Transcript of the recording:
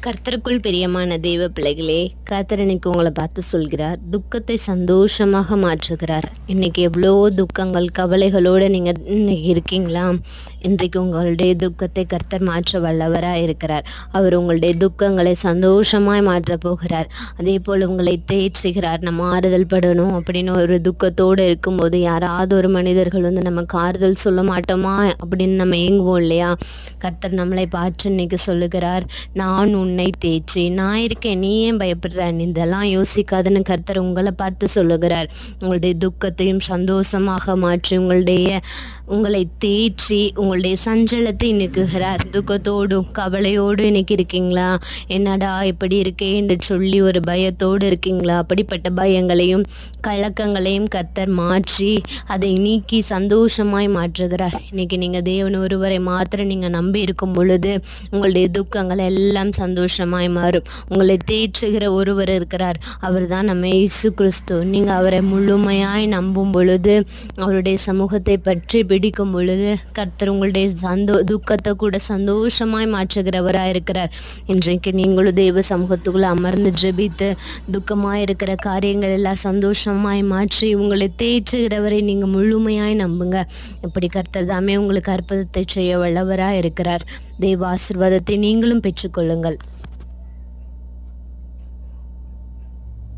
கர்த்தருக்குள் பிரியமான தெய்வ பிள்ளைகளே, கர்த்தர் இன்னைக்கு உங்களை பார்த்து சொல்கிறார், துக்கத்தை சந்தோஷமாக மாற்றுகிறார். இன்னைக்கு எவ்வளோ துக்கங்கள் கவலைகளோடு நீங்கள் இன்னைக்கு இருக்கீங்களா? இன்றைக்கு உங்களுடைய துக்கத்தை கர்த்தர் மாற்ற வல்லவராக இருக்கிறார். அவர் உங்களுடைய துக்கங்களை சந்தோஷமாய் மாற்றப் போகிறார். அதே போல் உங்களை தேற்றுகிறார். நம்ம ஆறுதல் படணும் அப்படின்னு ஒரு துக்கத்தோடு இருக்கும்போது யாராவது ஒரு மனிதர்கள் நமக்கு ஆறுதல் சொல்ல மாட்டோமா அப்படின்னு நம்ம ஏங்குவோம் இல்லையா? கர்த்தர் நம்மளை பார்த்து இன்னைக்கு சொல்லுகிறார், நான் உன்னை தேற்றி, நான் இருக்கேன், நீ ஏன் பயப்படுற, இதெல்லாம் யோசிக்காதுன்னு கர்த்தர் உங்களை பார்த்து சொல்லுகிறார். உங்களுடைய துக்கத்தையும் சந்தோஷமாக மாற்றி உங்களை தேற்றி உங்களுடைய சஞ்சலத்தை நீக்குகிறார். துக்கத்தோடும் கவலையோடு இன்னைக்கு இருக்கீங்களா? என்னடா இப்படி இருக்கே என்று சொல்லி ஒரு பயத்தோடு இருக்கீங்களா? அப்படிப்பட்ட பயங்களையும் கலக்கங்களையும் கர்த்தர் மாற்றி அதை நீக்கி சந்தோஷமாய் மாற்றுகிறார். இன்னைக்கு நீங்கள் தேவன் ஒருவரை மாத்திரம் நீங்கள் நம்பி இருக்கும் பொழுது உங்களுடைய துக்கங்கள் எல்லாம் சந்தோஷமாய் மாறும். உங்களை தேற்றுகிற ஒருவர் இருக்கிறார். அவர் தான் நம்ம இயேசு கிறிஸ்து. நீங்கள் அவரை முழுமையாய் நம்பும் பொழுது, அவருடைய சமூகத்தை பற்றி பிடிக்கும் பொழுது, கர்த்தர் உங்களுடைய துக்கத்தை கூட சந்தோஷமாய் மாற்றுகிறவராக இருக்கிறார். இன்றைக்கு நீங்களும் தெய்வ சமூகத்துக்குள்ள அமர்ந்து ஜெபித்து துக்கமாய் இருக்கிற காரியங்கள் எல்லாம் சந்தோஷமாய் மாற்றி உங்களை தேற்றுகிறவரை நீங்கள் முழுமையாய் நம்புங்க. இப்படி கர்த்தர் தாமே உங்களுக்கு அற்புதத்தை செய்ய வல்லவராக இருக்கிறார். தெய்வ ஆசீர்வாதத்தை நீங்களும் பெற்றுக்கொள்ளுங்கள்.